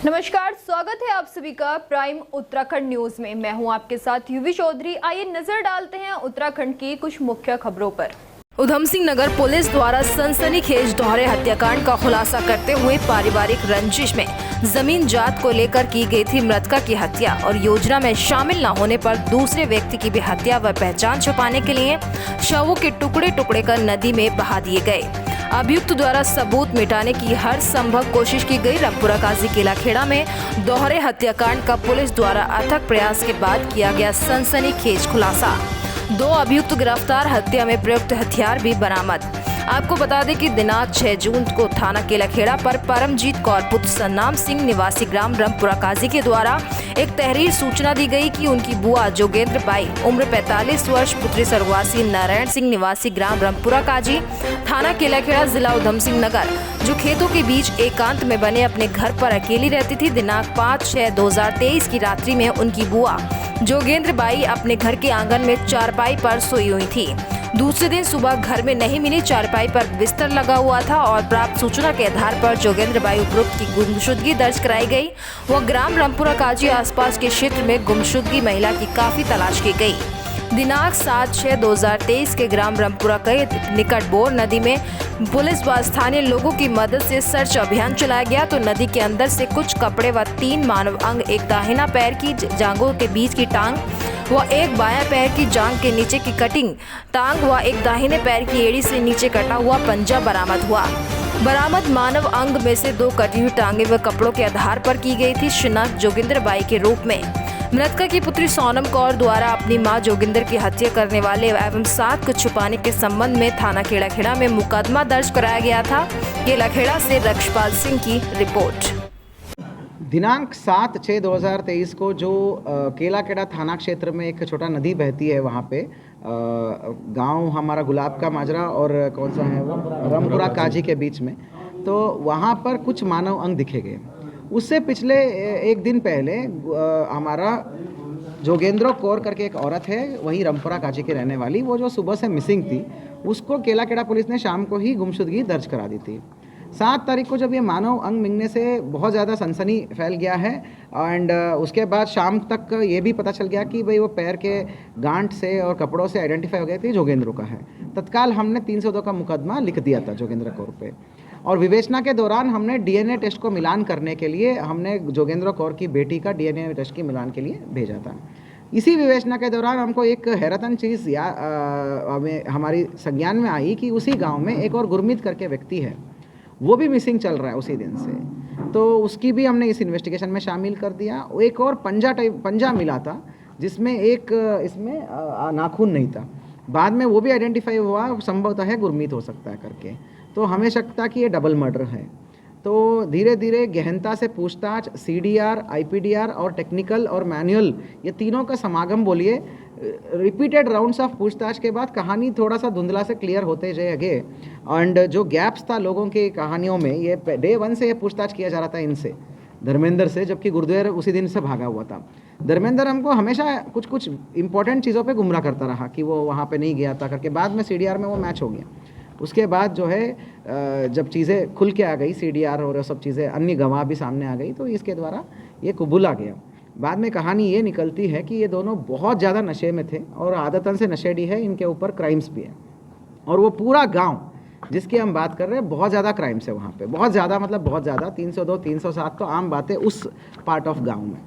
नमस्कार, स्वागत है आप सभी का प्राइम उत्तराखंड न्यूज में। मैं हूं आपके साथ युवी चौधरी। आइए नजर डालते हैं उत्तराखंड की कुछ मुख्य खबरों पर। उधम सिंह नगर पुलिस द्वारा सनसनीखेज दोहरे हत्याकांड का खुलासा करते हुए पारिवारिक रंजिश में जमीन जात को लेकर की गई थी मृतका की हत्या और योजना में शामिल न होने पर दूसरे व्यक्ति की भी हत्या व पहचान छुपाने के लिए शवों के टुकड़े टुकड़े कर नदी में बहा दिए गए। अभियुक्त द्वारा सबूत मिटाने की हर संभव कोशिश की गई। रामपुरा काजी केलाखेड़ा में दोहरे हत्याकांड का पुलिस द्वारा अथक प्रयास के बाद किया गया सनसनीखेज खुलासा। 2 अभियुक्त गिरफ्तार, हत्या में प्रयुक्त हथियार भी बरामद। आपको बता दें कि दिनांक 6 जून को थाना केलाखेड़ा पर परमजीत कौर पुत्र सन्नाम सिंह निवासी ग्राम रामपुरा काजी के द्वारा एक तहरीर सूचना दी गई कि उनकी बुआ जोगेंद्र बाई उम्र 45 वर्ष पुत्री स्वर्गवासी नारायण सिंह निवासी ग्राम रामपुरा काजी थाना केलाखेड़ा जिला उधम सिंह नगर जो खेतों के बीच एकांत में बने अपने घर पर अकेली रहती थी। दिनांक 5/6/2023 की रात्रि में उनकी बुआ जोगेंद्र बाई अपने घर के आंगन में चारपाई पर सोई हुई थी। दूसरे दिन सुबह घर में नहीं मिली, चारपाई पर बिस्तर लगा हुआ था और प्राप्त सूचना के आधार पर जोगेंद्र बाई उपरोक्त की गुमशुदगी दर्ज कराई गई। वह ग्राम रामपुरा काजी आसपास के क्षेत्र में गुमशुदगी महिला की काफी तलाश की गई। दिनांक 7/6/2023 के ग्राम रामपुरा के निकट बोर नदी में पुलिस व स्थानीय लोगों की मदद से सर्च अभियान चलाया गया तो नदी के अंदर से कुछ कपड़े व 3 मानव अंग, एक दाहिना पैर की जांघों के बीच की टांग व एक बायां पैर की जांघ के नीचे की कटिंग टांग व एक दाहिने पैर की एड़ी से नीचे कटा हुआ पंजा बरामद हुआ। बरामद मानव अंग में से 2 कटी हुई टांगे व कपड़ों के आधार पर की गई थी शिनाख्त जोगिंदर बाई के रूप में। मृतका की पुत्री सोनम कौर द्वारा अपनी मां जोगिंदर की हत्या करने वाले एवं साथ को छुपाने के संबंध में थाना केलाखेड़ा में मुकदमा दर्ज कराया गया था। केलाखेड़ा से रक्षपाल सिंह की रिपोर्ट। दिनांक 7/6/2023 को जो केलाखेड़ा थाना क्षेत्र में एक छोटा नदी बहती है, वहाँ पे गांव हमारा गुलाब का माजरा और कौन सा है वो रामपुरा काजी के बीच में, तो वहाँ पर कुछ मानव अंग दिखे गए। उससे पिछले एक दिन पहले हमारा जोगेंद्र कौर करके एक औरत है, वही रामपुरा काजी के रहने वाली, वो जो सुबह से मिसिंग थी, उसको केलाखेड़ा पुलिस ने शाम को ही गुमशुदगी दर्ज करा दी थी। 7 तारीख को जब ये मानव अंग मिलने से बहुत ज़्यादा सनसनी फैल गया है एंड उसके बाद शाम तक ये भी पता चल गया कि भाई वो पैर के गांठ से और कपड़ों से आइडेंटिफाई हो गया कि जोगेंद्र का है। तत्काल हमने 302 का मुकदमा लिख दिया था जोगेंद्र कौर पे और विवेचना के दौरान हमने डीएनए टेस्ट को मिलान करने के लिए हमने जोगेंद्र कौर की बेटी का डीएनए टेस्ट की मिलान के लिए भेजा था। इसी विवेचना के दौरान हमको एक हैरतन चीज़ हमारी संज्ञान में आई कि उसी गाँव में एक और गुरमीत करके व्यक्ति है, वो भी मिसिंग चल रहा है उसी दिन से, तो उसकी भी हमने इस इन्वेस्टिगेशन में शामिल कर दिया। एक और पंजा मिला था जिसमें एक इसमें नाखून नहीं था, बाद में वो भी आइडेंटिफाई हुआ, संभवतः है गुरमीत हो सकता है करके, तो हमें शक था कि ये डबल मर्डर है। तो धीरे धीरे गहनता से पूछताछ, सीडीआर, आईपीडीआर और टेक्निकल और मैनुअल, ये तीनों का समागम बोलिए, रिपीटेड राउंड्स ऑफ पूछताछ के बाद कहानी थोड़ा सा धुंधला से क्लियर होते जाएंगे। एंड जो गैप्स था लोगों की कहानियों में, ये डे 1 से ये पूछताछ किया जा रहा था इनसे, धर्मेंद्र से, जबकि गुरुदेव उसी दिन से भागा हुआ था। धर्मेंद्र हमको हमेशा कुछ कुछ इंपॉर्टेंट चीज़ों पे गुमराह करता रहा कि वो वहाँ पे नहीं गया था करके, बाद में सीडीआर में वो मैच हो गया। उसके बाद जो है जब चीज़ें खुल के आ गई, सीडीआर और सब चीज़ें, अन्य गवाह भी सामने आ गई, तो इसके द्वारा ये कबूला गया। बाद में कहानी ये निकलती है कि ये दोनों बहुत ज़्यादा नशे में थे और आदतन से नशेड़ी है, इनके ऊपर क्राइम्स भी है और वो पूरा गांव जिसकी हम बात कर रहे हैं, बहुत ज़्यादा क्राइम्स है वहाँ पे, बहुत ज़्यादा, मतलब बहुत ज़्यादा, 302 307 तो आम बात है उस पार्ट ऑफ गाँव में।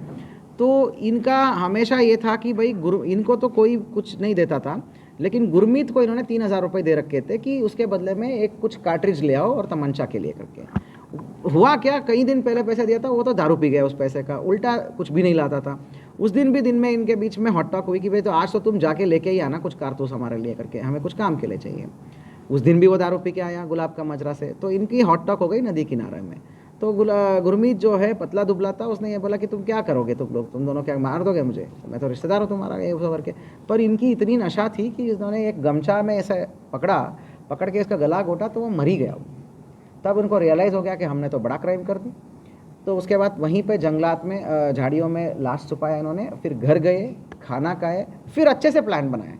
तो इनका हमेशा ये था कि भाई इनको तो कोई कुछ नहीं देता था, लेकिन गुरमीत को इन्होंने 3000 रुपये दे रखे थे कि उसके बदले में एक कुछ कार्ट्रिज ले आओ और तमंचा के लिए करके। हुआ क्या, कई दिन पहले पैसा दिया था, वो तो दारू पी गया उस पैसे का, उल्टा कुछ भी नहीं लाता था। उस दिन भी दिन में इनके बीच में हॉट टॉक हुई कि भाई तो आज तो तुम जाके लेके ही आना कुछ कारतूस हमारे लिए करके, हमें कुछ काम के लिए चाहिए। उस दिन भी वो दारू पी के आया गुलाब का मजरा से, तो इनकी हॉट टॉक हो गई नदी किनारे में। तो गुरमीत जो है पतला दुबला था, उसने ये बोला कि तुम क्या करोगे, तुम लोग, तुम दोनों क्या मार दोगे मुझे, मैं तो रिश्तेदार हूँ तुम्हारा ये करके। पर इनकी इतनी नशा थी कि इन्होंने एक गमछा में ऐसे पकड़ के इसका गला घोटा तो वो मर ही गया। तब उनको रियलाइज़ हो गया कि हमने तो बड़ा क्राइम कर दी। तो उसके बाद वहीं पे जंगलात में झाड़ियों में लाश छुपाया इन्होंने, फिर घर गए, खाना खाए, फिर अच्छे से प्लान बनाया।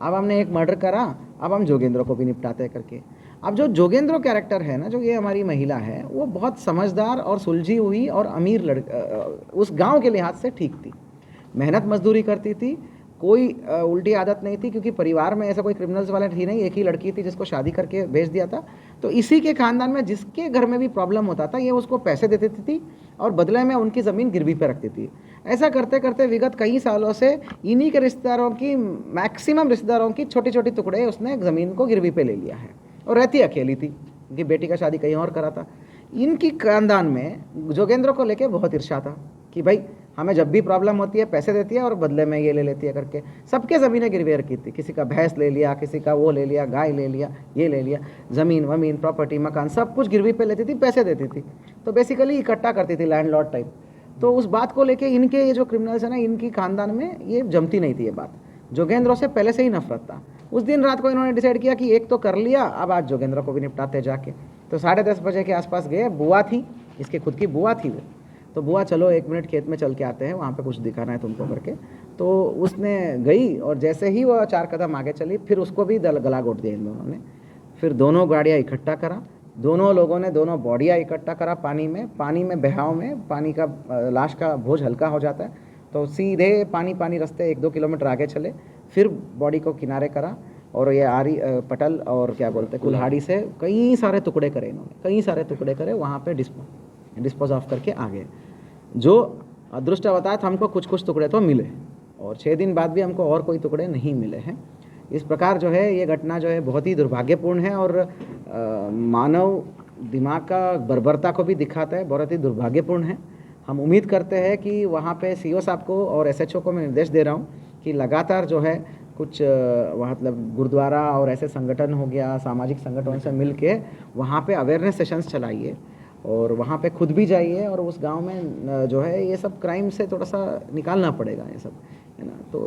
अब हमने एक मर्डर करा, अब हम जोगेंद्र को भी निपटाते करके। अब जो जोगेंद्र कैरेक्टर है ना, जो ये हमारी महिला है, वो बहुत समझदार और सुलझी हुई और अमीर उस गांव के लिहाज से ठीक थी, मेहनत मजदूरी करती थी, कोई उल्टी आदत नहीं थी, क्योंकि परिवार में ऐसा कोई क्रिमिनल्स वाला थी नहीं, एक ही लड़की थी जिसको शादी करके भेज दिया था। तो इसी के खानदान में जिसके घर में भी प्रॉब्लम होता था, ये उसको पैसे देती थी और बदले में उनकी ज़मीन गिरवी पे रखती थी। ऐसा करते करते विगत कई सालों से इन्हीं के रिश्तेदारों की, मैक्सिमम रिश्तेदारों की छोटी छोटी टुकड़े उसने ज़मीन को गिरवी पे ले लिया है और रहती अकेली थी, उनकी बेटी का शादी कहीं और करा था। इनकी खानदान में जोगेंद्र को लेके बहुत ईर्ष्या था कि भाई हमें जब भी प्रॉब्लम होती है पैसे देती है और बदले में ये ले लेती है करके। सबके ज़मीनें गिरवी रखी थी, किसी का भैंस ले लिया, किसी का वो ले लिया, गाय ले लिया, ये ले लिया, ज़मीन वमीन प्रॉपर्टी मकान सब कुछ गिरवी पे लेती थी, पैसे देती थी। तो बेसिकली इकट्ठा करती थी, लैंडलॉर्ड टाइप। तो उस बात को लेके इनके ये जो क्रिमिनल्स है ना, इनकी खानदान में ये जमती नहीं थी ये बात। जोगेंद्र से पहले से ही नफरत था। उस दिन रात को इन्होंने डिसाइड किया कि एक तो कर लिया, अब आज जोगेंद्र को भी निपटाते जाके। तो 10:30 बजे के आसपास गए, बुआ थी, इसकी खुद की बुआ थी वो। तो बुआ चलो 1 मिनट खेत में चल के आते हैं, वहाँ पे कुछ दिखाना है तुमको करके। तो उसने गई और जैसे ही वो 4 कदम आगे चली, फिर उसको भी गला घोट दिया इन दोनों ने। फिर दोनों गाड़ियाँ इकट्ठा करा, दोनों लोगों ने दोनों बॉडियाँ इकट्ठा करा पानी में बहाव में, पानी का लाश का बोझ हल्का हो जाता है तो सीधे पानी रास्ते 1-2 किलोमीटर आगे चले, फिर बॉडी को किनारे करा और ये आरी पटल और क्या बोलते हैं कुल्हाड़ी से कई सारे टुकड़े करे इन्होंने, कई सारे टुकड़े करे, वहाँ पे डिस्पोज ऑफ करके आ गए। जो अदृष्ट बताया हमको कुछ टुकड़े तो मिले और 6 दिन बाद भी हमको और कोई टुकड़े नहीं मिले हैं। इस प्रकार जो है ये घटना जो है बहुत ही दुर्भाग्यपूर्ण है और मानव दिमाग का बर्बरता को भी दिखाता है, बहुत ही दुर्भाग्यपूर्ण है। हम उम्मीद करते हैं कि वहाँ पे सीओ साहब को और एसएचओ को मैं निर्देश दे रहा हूँ कि लगातार जो है कुछ मतलब गुरुद्वारा और ऐसे संगठन हो गया, सामाजिक संगठनों से मिल के वहाँ पे अवेयरनेस सेशंस चलाइए और वहाँ पे खुद भी जाइए और उस गांव में जो है ये सब क्राइम से थोड़ा सा निकालना पड़ेगा ये सब, है ना। तो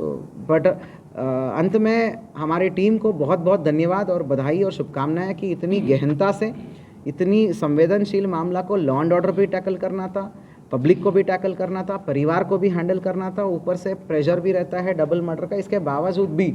बट अंत में हमारी टीम को बहुत बहुत धन्यवाद और बधाई और शुभकामनाएं कि इतनी गहनता से, इतनी संवेदनशील मामला को लॉ एंड ऑर्डर भी टैकल करना था, पब्लिक को भी टैकल करना था, परिवार को भी हैंडल करना था, ऊपर से प्रेशर भी रहता है डबल मर्डर का। इसके बावजूद भी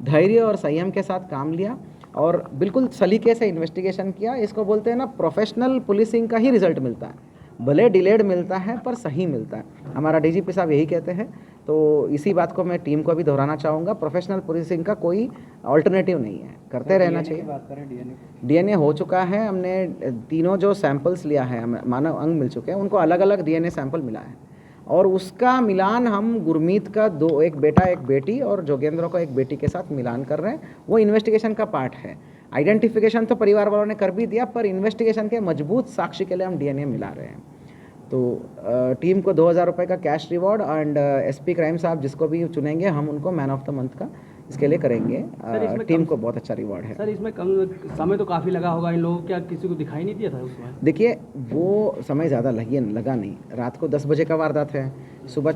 धैर्य और संयम के साथ काम लिया और बिल्कुल सलीके से इन्वेस्टिगेशन किया। इसको बोलते हैं ना, प्रोफेशनल पुलिसिंग का ही रिजल्ट मिलता है, भले डिलेड मिलता है पर सही मिलता है। हमारा डीजीपी साहब यही कहते हैं। तो इसी बात को मैं टीम को भी दोहराना चाहूँगा, प्रोफेशनल पुलिसिंग का कोई अल्टरनेटिव नहीं है, करते रहना चाहिए। बात करें डीएनए हो चुका है, हमने तीनों जो सैंपल्स लिया है, मानव अंग मिल चुके हैं, उनको अलग अलग डीएनए सैंपल मिला है और उसका मिलान हम गुरमीत का एक बेटा एक बेटी और जोगेंद्र को एक बेटी के साथ मिलान कर रहे हैं। वो इन्वेस्टिगेशन का पार्ट है। आइडेंटिफिकेशन तो परिवार वालों ने कर भी दिया, पर इन्वेस्टिगेशन के मजबूत साक्षी के लिए हम डीएनए मिला रहे हैं। तो टीम को 2000 रुपये का cash reward and SP crime साहब जिसको भी चुनेंगे हम उनको मैन ऑफ द मंथ का इसके लिए करेंगे। टीम को बहुत अच्छा रिवॉर्ड है। सर इसमें कम समय तो काफ़ी लगा होगा इन लोगों को, क्या किसी को दिखाई नहीं दिया था उसमें? देखिए वो समय ज़्यादा लगा नहीं, रात को 10 बजे का वारदात है, सुबह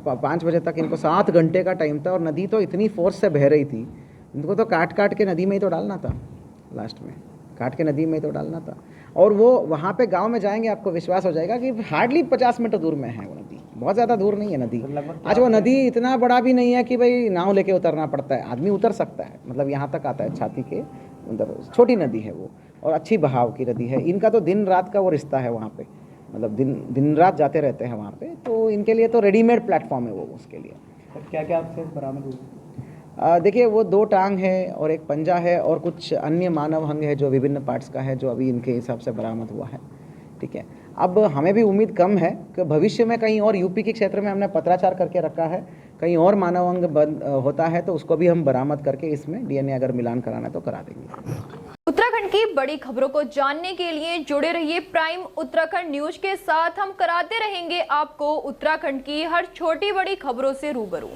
5 बजे तक इनको 7 घंटे का टाइम था और नदी तो इतनी फोर्स से बह रही थी, इनको तो काट के नदी में ही तो डालना था, लास्ट में काट के नदी में ही तो डालना था। और वो वहाँ पे गांव में जाएंगे आपको विश्वास हो जाएगा कि हार्डली 50 मीटर दूर में है वो नदी, बहुत ज़्यादा दूर नहीं है नदी। आज वो नदी इतना बड़ा भी नहीं है कि भाई नाव लेके उतरना पड़ता है, आदमी उतर सकता है, मतलब यहाँ तक आता है छाती के अंदर। छोटी नदी है वो और अच्छी बहाव की नदी है। इनका तो दिन रात का वो रिश्ता है वहाँ पे, मतलब दिन रात जाते रहते हैं वहाँ पे, तो इनके लिए तो रेडीमेड प्लेटफॉर्म है वो उसके लिए। क्या क्या आपसे बरामद हुई? देखिए वो 2 टांग है और एक पंजा है और कुछ अन्य मानव अंग है जो विभिन्न पार्ट्स का है, जो अभी इनके हिसाब से बरामद हुआ है। ठीक है, अब हमें भी उम्मीद कम है कि भविष्य में कहीं और यूपी के क्षेत्र में हमने पत्राचार करके रखा है, कहीं और मानव अंग होता है तो उसको भी हम बरामद करके इसमें डीएनए अगर मिलान कराना है तो करा देंगे। उत्तराखंड की बड़ी खबरों को जानने के लिए जुड़े रहिए प्राइम उत्तराखंड न्यूज के साथ। हम कराते रहेंगे आपको उत्तराखंड की हर छोटी बड़ी खबरों से रूबरू।